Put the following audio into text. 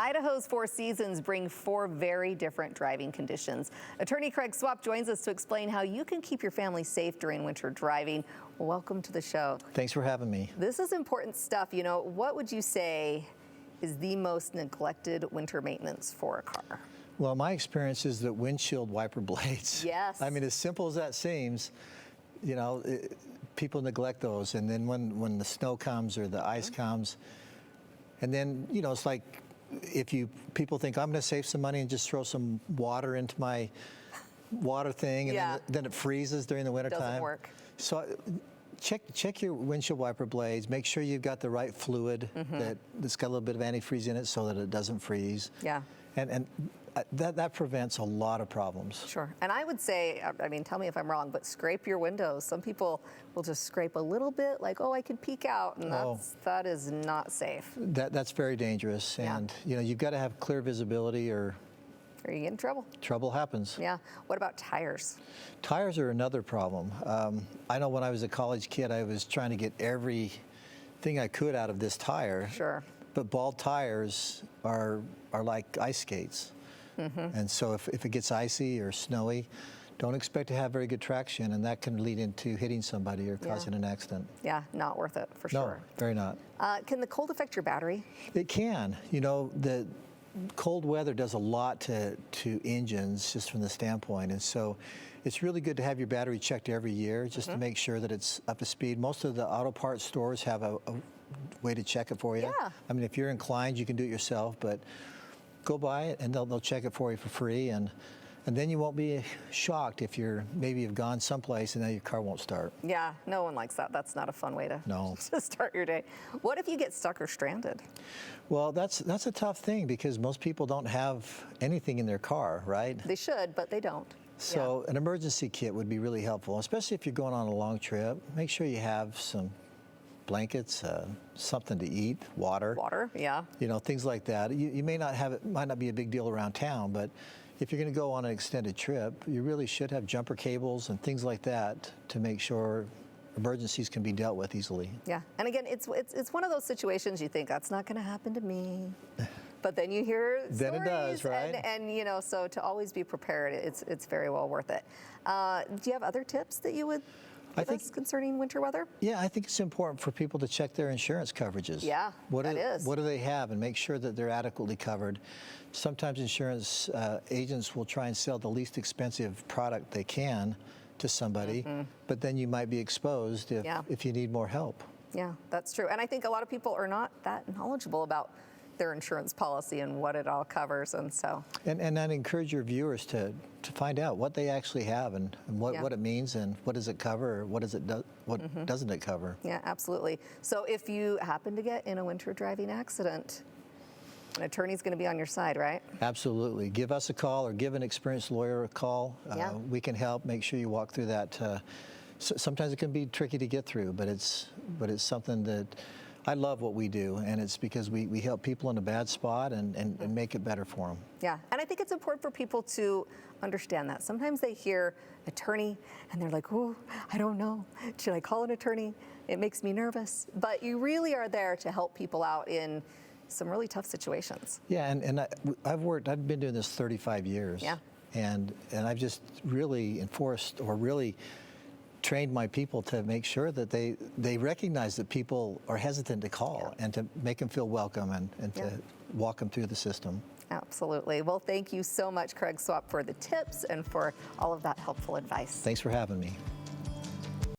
Idaho's four seasons bring four very different driving conditions. Attorney Craig Swap joins us to explain how you can keep your family safe during winter driving. Welcome to the show. Thanks for having me. This is important stuff. You know, what would you say is the most neglected winter maintenance for a car? Well, my experience is that windshield wiper blades. Yes. I mean, as simple as that seems, you know, people neglect those. And then when the snow comes or the ice comes, and then, you know, it's like if people think I'm going to save some money and just throw some water into my water thing, and then it freezes during the wintertime. Doesn't work. So check your windshield wiper blades. Make sure you've got the right fluid that's got a little bit of antifreeze in it so that it doesn't freeze. Yeah. And that prevents a lot of problems. Sure. And I would say, I mean, tell me if I'm wrong, but scrape your windows. Some people will just scrape a little bit, like, oh, I could peek out, and that is not safe. That's very dangerous. And you know, you've got to have clear visibility, or you get in trouble. Trouble happens. Yeah. What about tires? Tires are another problem. I know when I was a college kid, I was trying to get everything I could out of this tire. Sure. But bald tires are like ice skates. And so if it gets icy or snowy, don't expect to have very good traction, and that can lead into hitting somebody or causing an accident. Yeah, not worth it for sure. No, very not. Can the cold affect your battery? It can. You know, the cold weather does a lot to engines just from the standpoint, and so it's really good to have your battery checked every year just to make sure that it's up to speed. Most of the auto parts stores have a way to check it for you. Yeah. I mean, if you're inclined, you can do it yourself, but go by it and they'll check it for you for free, and then you won't be shocked if maybe you've gone someplace and now your car won't start. Yeah, no one likes that. That's not a fun way to start your day. What if you get stuck or stranded? Well, that's a tough thing because most people don't have anything in their car, right? They should, but they don't. So an emergency kit would be really helpful, especially if you're going on a long trip. Make sure you have some blankets, something to eat, water. Water, yeah. You know, things like that. You may not have it, might not be a big deal around town, but if you're going to go on an extended trip, you really should have jumper cables and things like that to make sure emergencies can be dealt with easily. Yeah, and again, it's one of those situations you think, that's not going to happen to me. But then you hear stories. Then it does, right? And you know, so to always be prepared, it's very well worth it. Do you have other tips that you would give us concerning winter weather? Yeah, I think it's important for people to check their insurance coverages. Yeah, What do they have, and make sure that they're adequately covered. Sometimes insurance agents will try and sell the least expensive product they can to somebody, but then you might be exposed if you need more help. Yeah, that's true. And I think a lot of people are not that knowledgeable about their insurance policy and what it all covers, and so. And I'd encourage your viewers to find out what they actually have and what it means and what does it cover, or what doesn't it cover. Yeah, absolutely. So if you happen to get in a winter driving accident, an attorney's going to be on your side, right? Absolutely. Give us a call or give an experienced lawyer a call. We can help. Make sure you walk through that. Sometimes it can be tricky to get through, but it's something that I love what we do, and it's because we help people in a bad spot and make it better for them. Yeah, and I think it's important for people to understand that. Sometimes they hear attorney and they're like, oh, I don't know. Should I call an attorney? It makes me nervous. But you really are there to help people out in some really tough situations. Yeah, and I've been doing this 35 years. Yeah. And I've just really enforced or really trained my people to make sure that they recognize that people are hesitant to call and to make them feel welcome and to walk them through the system. Absolutely. Well, thank you so much, Craig Swap, for the tips and for all of that helpful advice. Thanks for having me.